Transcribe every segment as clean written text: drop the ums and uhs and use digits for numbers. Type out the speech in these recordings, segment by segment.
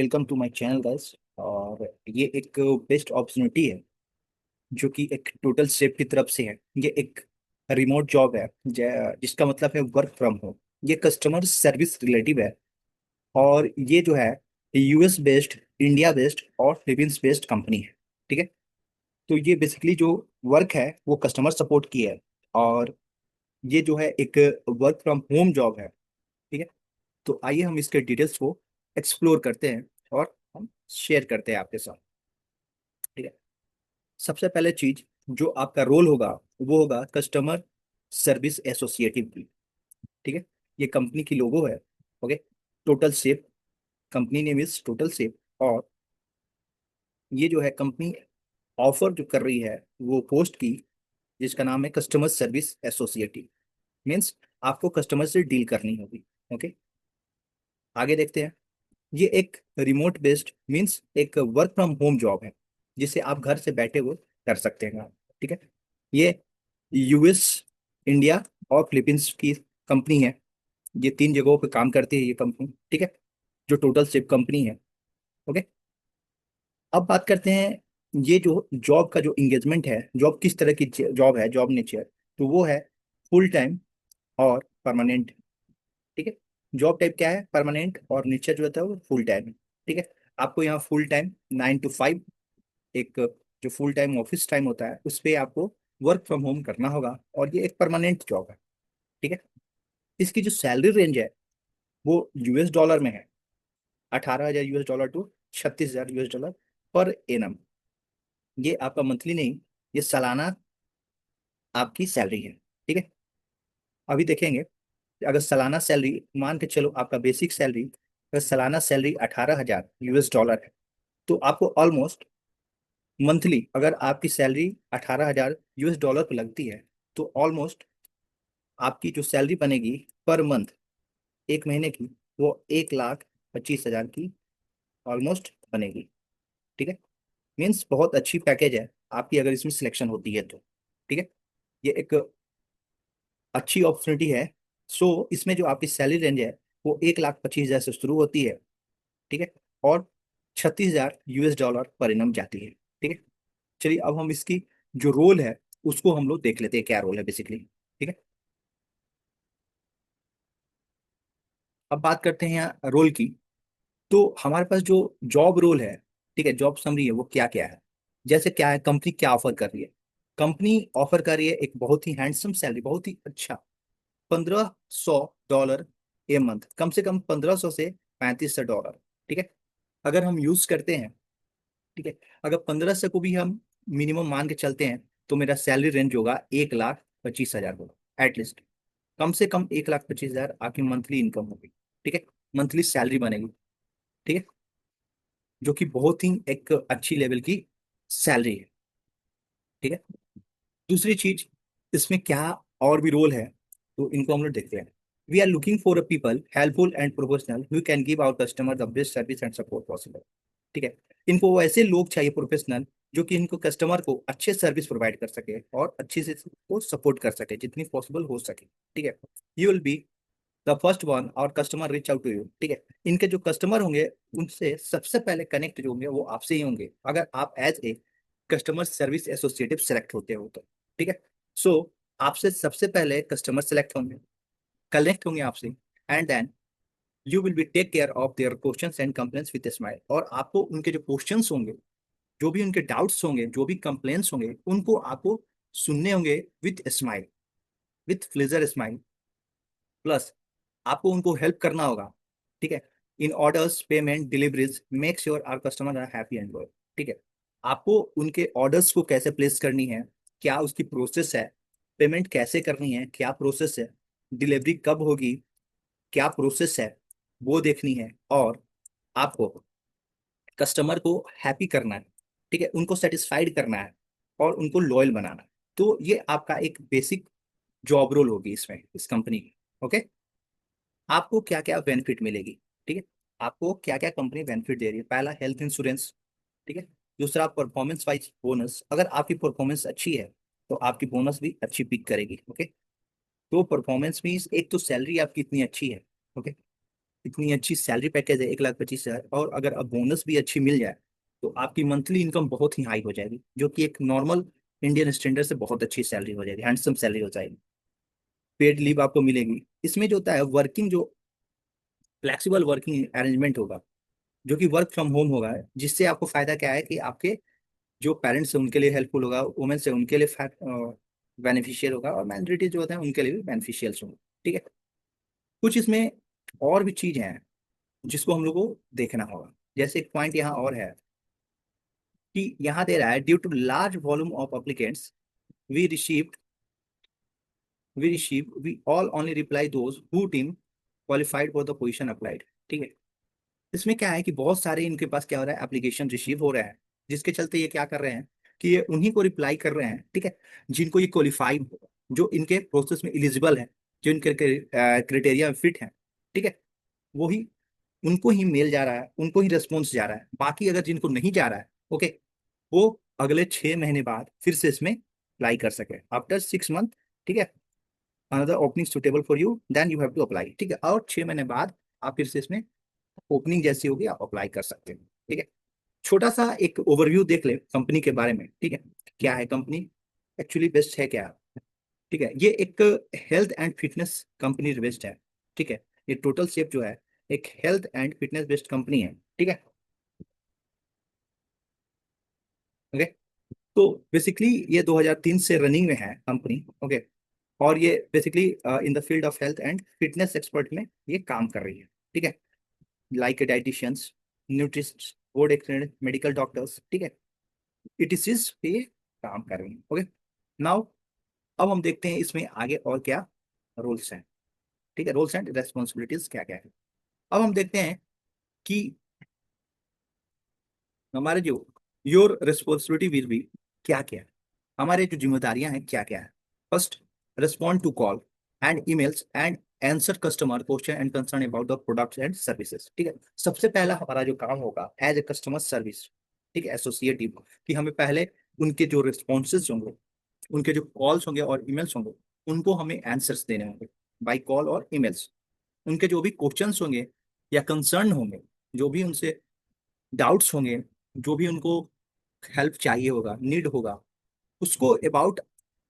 Welcome to my channel guys. और ये एक बेस्ट अपॉर्चुनिटी है जो कि एक टोटल सेफ की तरफ से है। ये एक रिमोट जॉब है जिसका मतलब है वर्क फ्रॉम होम। ये कस्टमर सर्विस रिलेटिव है और ये जो है यूएस बेस्ड, इंडिया बेस्ड और फिलीपींस बेस्ड कंपनी है। ठीक है। तो ये बेसिकली जो वर्क है वो कस्टमर सपोर्ट की है और ये जो है एक वर्क फ्रॉम होम जॉब है। ठीक है। तो आइए हम इसके डिटेल्स को एक्सप्लोर करते हैं और हम शेयर करते हैं आपके साथ। ठीक है। सबसे पहले चीज जो आपका रोल होगा वो होगा कस्टमर सर्विस एसोसिएटिव की। ठीक है। ये कंपनी की लोगो है। Okay. Total safe, company name is total safe. और ये जो है कंपनी ऑफर जो कर रही है वो पोस्ट की जिसका नाम है कस्टमर सर्विस एसोसिएटिव। मीन्स आपको कस्टमर से डील करनी होगी। ओके। आगे देखते हैं। ये एक रिमोट बेस्ड मीन्स एक वर्क फ्रॉम होम जॉब है जिसे आप घर से बैठे हुए कर सकते हैं। ठीक है। ये यूएस, इंडिया और फिलीपींस की कंपनी है। ये तीन जगहों पे काम करती है ये कंपनी। ठीक है। जो टोटल शिप कंपनी है। ओके। अब बात करते हैं ये जो जॉब का जो इंगेजमेंट है, जॉब किस तरह की जॉब है, जॉब नेचर। तो वो है फुल टाइम और परमानेंट। ठीक है। जॉब टाइप क्या है, परमानेंट, और नेचर जो होता है वो फुल टाइम है। ठीक है। आपको यहाँ फुल टाइम 9 to 5 एक जो फुल टाइम ऑफिस टाइम होता है उस पे आपको वर्क फ्रॉम होम करना होगा और ये एक परमानेंट जॉब है। ठीक है। इसकी जो सैलरी रेंज है वो यूएस डॉलर में है। 18,000 US dollar to 36,000 US dollar पर एनम। ये आपका मंथली नहीं, ये सालाना आपकी सैलरी है। ठीक है। अभी देखेंगे। अगर सालाना सैलरी मान के चलो, आपका बेसिक सैलरी अगर सालाना सैलरी 18,000 यूएस डॉलर है तो आपको ऑलमोस्ट मंथली अगर आपकी सैलरी 18,000 यूएस डॉलर पर लगती है तो ऑलमोस्ट आपकी जो सैलरी बनेगी पर मंथ एक महीने की, वो 1,25,000 की ऑलमोस्ट बनेगी। ठीक है। मीन्स बहुत अच्छी पैकेज है आपकी अगर इसमें सिलेक्शन होती है तो। ठीक है। ये एक अच्छी अपॉर्चुनिटी है। सो इसमें जो आपकी सैलरी रेंज है वो 1,25,000 से शुरू होती है। ठीक है। और 36,000 यूएस डॉलर पर एनम जाती है। ठीक है। चलिए अब हम इसकी जो रोल है उसको हम लोग देख लेते हैं क्या रोल है बेसिकली। ठीक है। अब बात करते हैं यहाँ रोल की। तो हमारे पास जो जॉब रोल है, ठीक है, जॉब समरी है, वो क्या क्या है। जैसे क्या है, कंपनी क्या ऑफर कर रही है। कंपनी ऑफर कर रही है एक बहुत ही हैंडसम सैलरी, बहुत ही अच्छा, $1,500 ए मंथ, कम से कम 1,500 से 3,500 डॉलर। ठीक है। अगर हम यूज करते हैं, ठीक है, अगर 1,500 को भी हम मिनिमम मान के चलते हैं तो मेरा सैलरी रेंज होगा 1,25,000 होगा एटलीस्ट। कम से कम 1,25,000 आपकी मंथली इनकम होगी। ठीक है। मंथली सैलरी बनेगी। ठीक है। जो कि बहुत ही एक अच्छी लेवल की सैलरी है। ठीक है। दूसरी चीज इसमें क्या और भी रोल है तो इनको हम लोग देखते हैं। We are looking for a people helpful and professional who can give our customer the best service and support possible. ठीक है। इनको वो ऐसे लोग चाहिए प्रोफेशनल जो कि इनको कस्टमर को अच्छे सर्विस प्रोवाइड कर सके और अच्छे से को सपोर्ट कर सके जितनी पॉसिबल हो सके। ठीक है। You will be the first one और customer reach out to you. ठीक है। इनके जो कस्टमर होंगे उनसे सबसे पहले कनेक्ट जो होंगे वो आपसे ही होंगे अगर आप as a customer service associative select होते हो तो। ठीक है। सो आपसे सबसे पहले कस्टमर सेलेक्ट होंगे, कनेक्ट होंगे आपसे, and then you will be take care of their questions and complaints with smile. और आपको उनके जो क्वेश्चंस होंगे, जो भी उनके डाउट्स होंगे, जो भी कंप्लेंट्स होंगे, उनको आपको सुनने होंगे with smile, with pleasure smile. Plus आपको उनको हेल्प करना होगा। ठीक है। In orders, payment, deliveries, make sure our customer are happy and loyal. ठीक है। आपको उनके ऑर्डर्स को कैसे प्लेस करनी है, क्या उसकी प्रोसेस है, पेमेंट कैसे करनी है, क्या प्रोसेस है, डिलीवरी कब होगी, क्या प्रोसेस है, वो देखनी है। और आपको कस्टमर को हैप्पी करना है। ठीक है। उनको सेटिस्फाइड करना है और उनको लॉयल बनाना है। तो ये आपका एक बेसिक जॉब रोल होगी इसमें, इस कंपनी की। ओके। आपको क्या क्या बेनिफिट मिलेगी। ठीक है। आपको क्या क्या कंपनी बेनिफिट दे रही है। पहला हेल्थ इंश्योरेंस। ठीक है। दूसरा परफॉर्मेंस वाइज बोनस, अगर आपकी परफॉर्मेंस अच्छी है तो आपकी बोनस भी अच्छी पिक करेगी। ओके। तो परफॉर्मेंस मीन्स एक तो सैलरी आपकी इतनी अच्छी है। ओके। इतनी अच्छी सैलरी पैकेज है, 1,25,000, और अगर अब बोनस भी अच्छी मिल जाए तो आपकी मंथली इनकम बहुत ही हाई हो जाएगी, जो कि एक नॉर्मल इंडियन स्टैंडर्ड से बहुत अच्छी सैलरी हो जाएगी, हैंडसम सैलरी हो जाएगी। पेड लीव आपको मिलेगी। इसमें जो होता है वर्किंग, जो फ्लेक्सिबल वर्किंग अरेंजमेंट होगा, जो कि वर्क फ्रॉम होम होगा, जिससे आपको फायदा क्या है कि आपके जो पेरेंट्स हैं उनके लिए हेल्पफुल होगा, वुमेन्स है उनके लिए बेनिफिशियल होगा, और माइनॉरिटी जो होते हैं उनके लिए भी बेनिफिशियल होगा। ठीक है। कुछ इसमें और भी चीज हैं जिसको हम लोग को देखना होगा। जैसे एक पॉइंट यहाँ और है कि यहाँ दे रहा है, due to large volume of applicants we receive we all only reply those who team qualified for the position applied. ठीक है। इसमें क्या है कि बहुत सारे इनके पास क्या हो रहा है, एप्लीकेशन रिसीव हो रहा है, जिसके चलते ये क्या कर रहे हैं कि ये उन्हीं को रिप्लाई कर रहे हैं, ठीक है, जिनको ये क्वालिफाइड, जो इनके प्रोसेस में इलिजिबल है, जो इनके क्राइटेरिया में फिट है, ठीक है, वही उनको ही मेल जा रहा है, उनको ही रेस्पॉन्स जा रहा है। बाकी अगर जिनको नहीं जा रहा है, ओके, वो अगले 6 महीने बाद फिर से इसमें अप्लाई कर सके, आफ्टर 6 मंथ। ठीक है। Another opening suitable for you, then you have to apply. ठीक है। और 6 महीने बाद आप फिर से इसमें ओपनिंग जैसी होगी आप अप्लाई कर सकते हैं। ठीक है। छोटा सा एक ओवरव्यू देख ले कंपनी के बारे में। ठीक है। क्या है कंपनी, एक्चुअली बेस्ट है क्या। ठीक है। ये एक health and fitness company based है। ठीक है। ये टोटल शेप जो है एक health and fitness based company है। ठीक है। ओके। तो बेसिकली ये 2003 से रनिंग में है कंपनी। ओके। और ये basically in the field of health and fitness expert में ये काम कर रही है। ठीक है। Like dieticians, nutritionist, board expert, medical doctors, ठीक है, इटिस पे ये काम कर रही है। ओके। नाउ अब हम देखते हैं इसमें आगे और क्या रोल्स हैं। ठीक है। रोल्स एंड रेस्पॉन्सिबिलिटीज क्या क्या है। अब हम देखते हैं कि हमारे जो योर रिस्पॉन्सिबिलिटी विल बी क्या क्या है, हमारे जो जिम्मेदारियां हैं क्या क्या है। First, respond to call and emails and answer customer question and concern about the products and services. ठीक है। सबसे पहला हमारा जो काम होगा एज ए कस्टमर सर्विस, ठीक है, एसोसिएटिव, कि हमें पहले उनके जो रिस्पॉन्सेज होंगे, उनके जो कॉल्स होंगे और ईमेल्स होंगे, उनको हमें आंसर्स देने होंगे बाई कॉल और ईमेल्स। उनके जो भी क्वेश्चंस होंगे या कंसर्न होंगे, जो भी उनसे डाउट्स होंगे, जो भी उनको हेल्प चाहिए होगा, नीड होगा, उसको अबाउट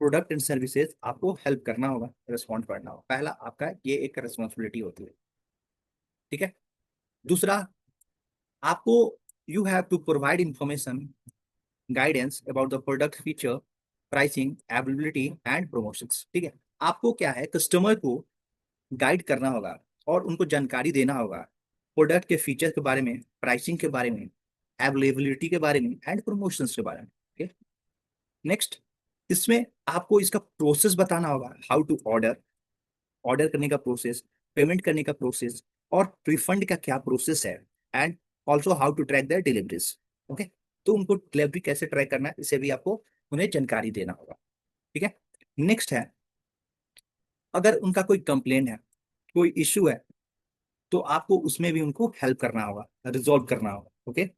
प्रोडक्ट एंड सर्विसेज आपको हेल्प करना होगा, रिस्पॉन्ड करना होगा। पहला आपका ये एक रिस्पॉन्सिबिलिटी होती है। ठीक है। दूसरा, आपको you have to provide information guidance about the product feature, pricing, availability and promotions. ठीक है। आपको क्या है, कस्टमर को गाइड करना होगा और उनको जानकारी देना होगा प्रोडक्ट के फीचर के बारे में, प्राइसिंग के बारे में, अवेलेबिलिटी के बारे में एंड प्रमोशंस के बारे में। ओके। नेक्स्ट, इसमें आपको इसका प्रोसेस बताना होगा, हाउ टू ऑर्डर, ऑर्डर करने का प्रोसेस, पेमेंट करने का प्रोसेस, और रिफंड का क्या प्रोसेस है, and also how to track their deliveries. Okay. तो उनको डिलीवरी कैसे ट्रैक करना है, इसे भी आपको उन्हें जानकारी देना होगा। ठीक है। नेक्स्ट है, अगर उनका कोई कंप्लेन है, कोई इश्यू है, तो आपको उसमें भी उनको हेल्प करना होगा, रिजॉल्व करना होगा। ओके।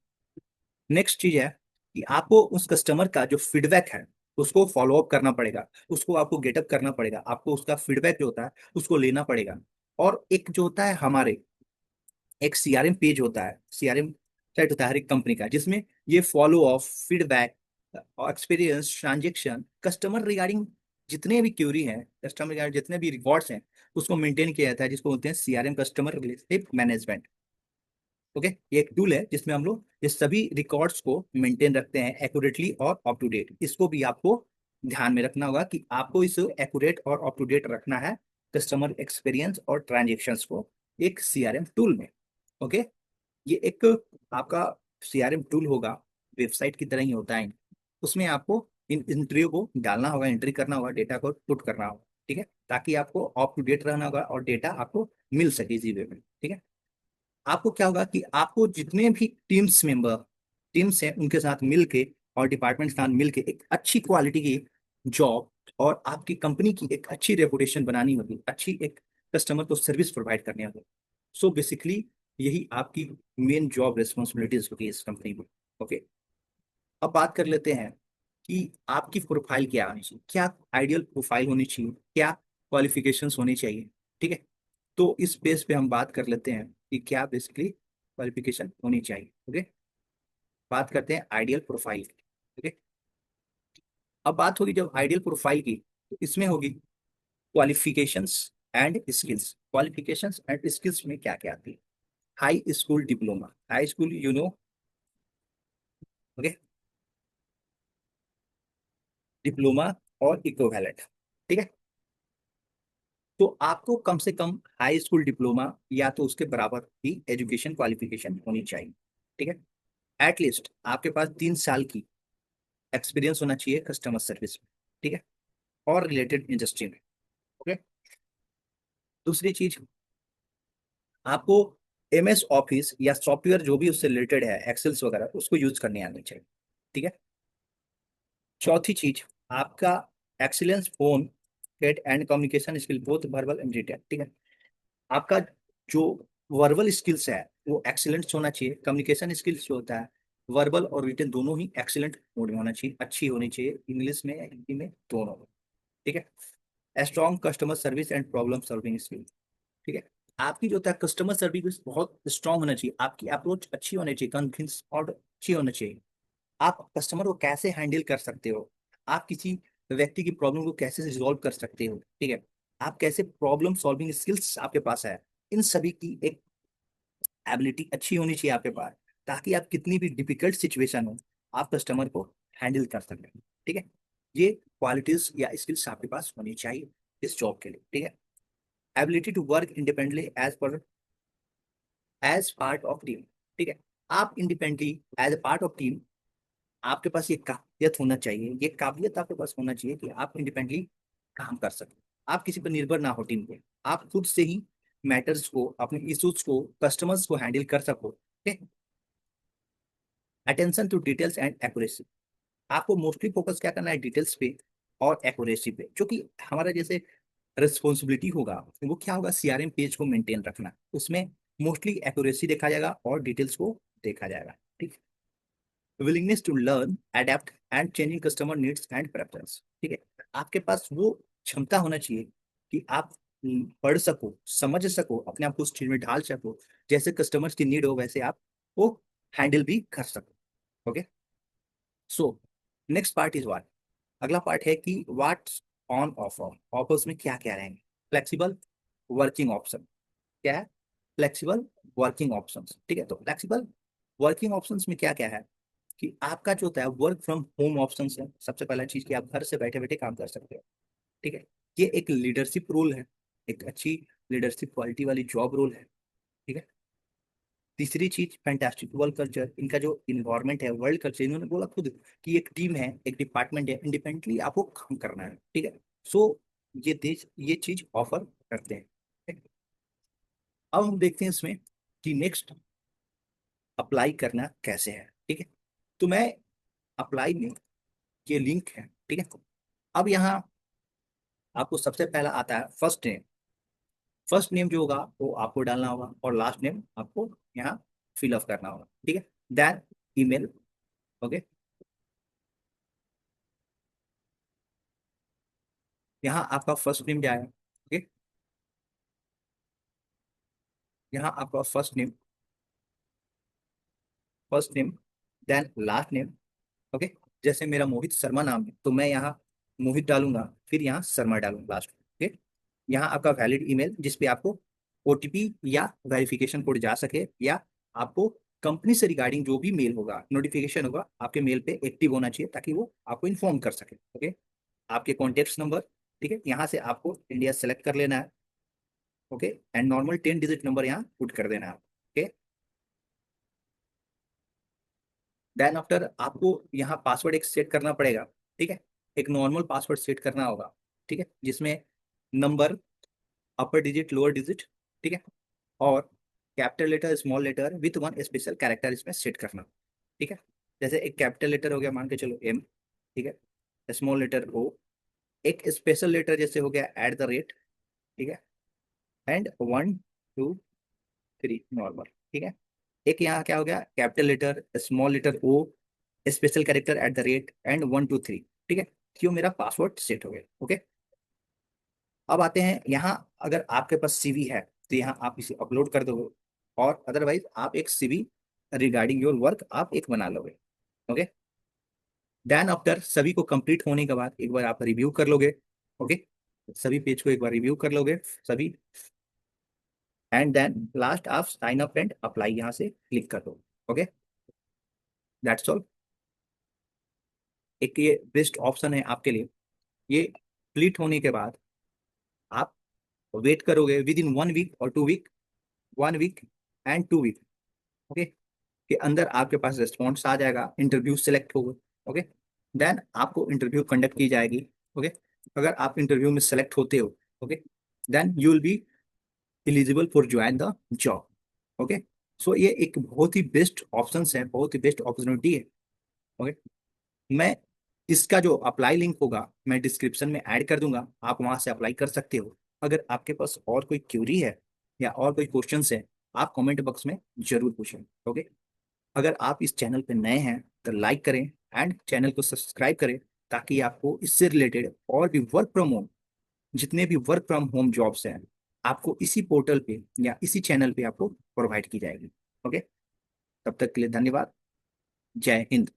नेक्स्ट चीज है कि आपको उस कस्टमर का जो फीडबैक है उसको फॉलो अप करना पड़ेगा, उसको आपको गेटअप करना पड़ेगा, आपको उसका फीडबैक जो होता है उसको लेना पड़ेगा। और एक जो होता है हमारे, एक सीआरएम पेज होता है, सीआरएम साइट होता है हर एक कंपनी का, जिसमें ये follow up, feedback, experience, transaction, customer regarding जितने भी क्यूरी हैं, कस्टमर रिगार्डिंग जितने भी रिकॉर्ड्स हैं, उसको मेंटेन किया जाता है, जिसको बोलते हैं CRM, customer relationship management. Okay. ये एक टूल है जिसमें हम लोग ये सभी रिकॉर्ड्स को मेंटेन रखते हैं एक्यूरेटली और अप टू डेट। इसको भी आपको ध्यान में रखना होगा कि आपको इसे एक्यूरेट और अप टू डेट रखना है, कस्टमर एक्सपीरियंस और ट्रांजेक्शन्स को, एक सीआरएम टूल में। ओके। ये एक आपका सीआरएम टूल होगा, वेबसाइट की तरह ही होता है। उसमें आपको इन एंट्रियों को डालना होगा, एंट्री करना होगा, डेटा को पुट करना होगा। ठीक है। ताकि आपको अप टू डेट रहना होगा और डेटा आपको मिल सके इजी वे में। ठीक है। आपको क्या होगा कि आपको जितने भी टीम्स हैं उनके साथ मिलके और डिपार्टमेंट के साथ मिलके एक अच्छी क्वालिटी की जॉब और आपकी कंपनी की एक अच्छी रेपुटेशन बनानी होगी, अच्छी एक कस्टमर को सर्विस प्रोवाइड करनी होगी। सो बेसिकली यही आपकी मेन जॉब रिस्पॉन्सिबिलिटीज होगी इस कंपनी में। ओके। अब बात कर लेते हैं कि आपकी प्रोफाइल क्या होनी चाहिए, क्या आइडियल प्रोफाइल होनी चाहिए, क्या क्वालिफिकेशंस होनी चाहिए। ठीक है। तो इस बेस पे हम बात कर लेते हैं कि क्या बेसिकली क्वालिफिकेशन होनी चाहिए। ओके, बात करते हैं आइडियल प्रोफाइल। ओके, अब बात होगी जब आइडियल प्रोफाइल की, तो इसमें होगी qualifications and skills. Qualifications and skills में क्या क्या आती है? High school diploma, high school you know. Okay, diploma और इक्विवेलेंट। ठीक है, तो आपको कम से कम हाई स्कूल डिप्लोमा या तो उसके बराबर की एजुकेशन क्वालिफिकेशन होनी चाहिए। ठीक है, एटलीस्ट आपके पास 3 साल की एक्सपीरियंस होना चाहिए कस्टमर सर्विस में। ठीक है, और रिलेटेड इंडस्ट्री में। ओके, दूसरी चीज, आपको MS ऑफिस या सॉफ्टवेयर जो भी उससे रिलेटेड है, एक्सेल्स वगैरह, उसको यूज करने आनी चाहिए। ठीक है, चौथी चीज, आपका excellence phone get and communication skill both verbal and written. ठीक है, आपका जो वर्बल स्किल्स है वो एक्सीलेंट होना चाहिए। कम्युनिकेशन स्किल्स जो होता है, वर्बल और रिटन दोनों ही एक्सीलेंट मोड में होना चाहिए, अच्छी होनी चाहिए, इंग्लिश में हिंदी में दोनों में। ठीक है, strong customer service and problem solving skill. ठीक है, आपकी जो होता है कस्टमर सर्विस बहुत स्ट्रांग होना चाहिए, आपकी अप्रोच अच्छी होनी चाहिए, कन्विंस और अच्छी होनी चाहिए। आप कस्टमर को कैसे हैंडल कर सकते हो, आप किसी व्यक्ति की प्रॉब्लम को कैसे रिजॉल्व कर सकते हो। ठीक है, आप कैसे प्रॉब्लम सॉल्विंग स्किल्स आपके पास है, इन सभी की एक एबिलिटी अच्छी होनी चाहिए आपके पास, ताकि आप कितनी भी डिफिकल्ट सिचुएशन हो, आप कस्टमर को हैंडल कर सकें। ठीक है, ये क्वालिटीज या स्किल्स आपके पास होनी चाहिए इस जॉब के लिए। ठीक है, ability to work independently as part of team. ठीक है, आप independently as a part of team, आपके पास ये काबिलियत होना चाहिए, ये काबिलियत आपके पास होना चाहिए कि आप इंडिपेंडेंटली काम कर सकें, आप किसी पर निर्भर ना हो टीम पे, आप खुद से ही मैटर्स को, अपने इश्यूज को, कस्टमर्स को हैंडल कर सको। ठीक है, attention to details and accuracy, आपको मोस्टली फोकस क्या करना है, डिटेल्स पे और एक्यूरेसी पे, जो कि हमारा जैसे रिस्पॉन्सिबिलिटी होगा वो क्या होगा, CRM पेज को मेंटेन रखना, उसमें मोस्टली एक्यूरेसी देखा जाएगा और डिटेल्स को देखा जाएगा। ठीक, willingness to learn adept and changing customer needs and preference. ठीक है, आपके पास वो क्षमता होना चाहिए कि आप पढ़ सको, समझ सको, अपने आप को उस चीज में ढाल सको, जैसे कस्टमर्स की नीड हो वैसे आप वो हैंडल भी कर सको। Okay, so next part is what, अगला पार्ट है कि व्हाट्स ऑन ऑफर, ऑफर्स में क्या क्या रहेंगे। फ्लेक्सिबल वर्किंग ऑप्शन, क्या है, फ्लेक्सिबल वर्किंग ऑप्शंस। ठीक है, तो फ्लेक्सिबल वर्किंग ऑप्शंस में क्या क्या है कि आपका जो होता है वर्क फ्रॉम होम ऑप्शन है। सबसे पहला चीज कि आप घर से बैठे बैठे काम कर सकते हो। ठीक है, ये एक लीडरशिप रोल है, एक अच्छी लीडरशिप क्वालिटी वाली जॉब रोल है। ठीक है, तीसरी चीज फैंटास्टिक वर्क कल्चर, इनका जो इन्वायरमेंट है, वर्ल्ड कल्चर, इन्होंने बोला खुद कि एक टीम है, एक डिपार्टमेंट है, इंडिपेंडेंटली आपको काम करना है। ठीक है, सो ये देश ये चीज ऑफर करते हैं। ठीक है? अब हम देखते हैं इसमें कि नेक्स्ट अप्लाई करना कैसे है। ठीक है, तो मैं अप्लाई में, ये लिंक है। ठीक है, अब यहाँ आपको सबसे पहला आता है फर्स्ट नेम। फर्स्ट नेम जो होगा वो आपको डालना होगा और लास्ट नेम आपको यहाँ फिलअप करना होगा। ठीक है, देन ईमेल। ओके, यहाँ आपका फर्स्ट नेम जाएगा। ओके, यहाँ आपका first name then last name. Okay, जैसे मेरा मोहित शर्मा नाम है तो मैं यहाँ मोहित डालूंगा, फिर यहाँ शर्मा डालूंगा लास्ट। ओके, यहाँ आपका वैलिड ईमेल जिस पे आपको OTP या वेरिफिकेशन कोड जा सके, या आपको कंपनी से रिगार्डिंग जो भी मेल होगा, नोटिफिकेशन होगा, आपके मेल पे एक्टिव होना चाहिए ताकि वो आपको इन्फॉर्म कर सके। ओके, आपके कॉन्टेक्ट नंबर। ठीक है, यहाँ से आपको इंडिया सेलेक्ट कर लेना है। Okay, and normal 10 digit number यहाँ पुट कर देना है। ओके, देन आफ्टर आपको यहाँ पासवर्ड एक सेट करना पड़ेगा। ठीक है, एक नॉर्मल पासवर्ड सेट करना होगा। ठीक है, जिसमें number, upper digit, lower digit. ठीक है, और capital letter, small letter with one special character इसमें सेट करना। ठीक है, जैसे एक कैपिटल लेटर हो गया, मान के चलो M। ठीक है, स्मॉल लेटर O, एक स्पेशल लेटर जैसे हो गया @ ठीक है, एंड 1 2 3 नॉर्मल। ठीक है, एक यहाँ क्या हो गया, capital letter, small letter O, special character @ and 1 2 3। ठीक है, क्यों, मेरा पासवर्ड सेट हो गया। ओके, अब आते हैं यहाँ, अगर आपके पास CV है तो यहाँ आप इसे अपलोड कर दोगे, और अदरवाइज आप एक सीवी रिगार्डिंग योर वर्क आप एक बना लोगे। ओके, देन आफ्टर सभी को कंप्लीट होने के बाद एक बार आप रिव्यू कर लोगे। ओके, सभी पेज को एक बार रिव्यू कर लोगे सभी, एंड देन लास्ट आप साइन अप एंड अप्लाई यहाँ से क्लिक कर दो। Okay, that's all. एक ये बेस्ट ऑप्शन है आपके लिए। ये कंप्लीट होने के बाद आप वेट करोगे विद इन 1 वीक और 2 week, 1 week and 2 week, okay, के अंदर आपके पास रिस्पॉन्स आ जाएगा, इंटरव्यू सेलेक्ट होगा। ओके, देन आपको इंटरव्यू कंडक्ट की जाएगी। ओके, अगर आप इंटरव्यू में सेलेक्ट होते हो, okay, then you will be eligible for join the job. Okay, so ये एक बहुत ही बेस्ट ऑप्शन है, बहुत ही बेस्ट अपॉर्चुनिटी है। ओके, मैं इसका जो अप्लाई लिंक होगा मैं डिस्क्रिप्शन में ऐड कर दूंगा, आप वहां से अप्लाई कर सकते हो। अगर आपके पास और कोई क्यूरी है या और कोई क्वेश्चंस है, आप कमेंट बॉक्स में जरूर पूछें। ओके, अगर आप इस चैनल पे नए हैं तो लाइक करें एंड चैनल को सब्सक्राइब करें, ताकि आपको इससे रिलेटेड और भी वर्क फ्रॉम होम, जितने भी वर्क फ्रॉम होम जॉब्स हैं, आपको इसी पोर्टल पे या इसी चैनल पे आपको प्रोवाइड की जाएगी। ओके, तब तक के लिए धन्यवाद। जय हिंद।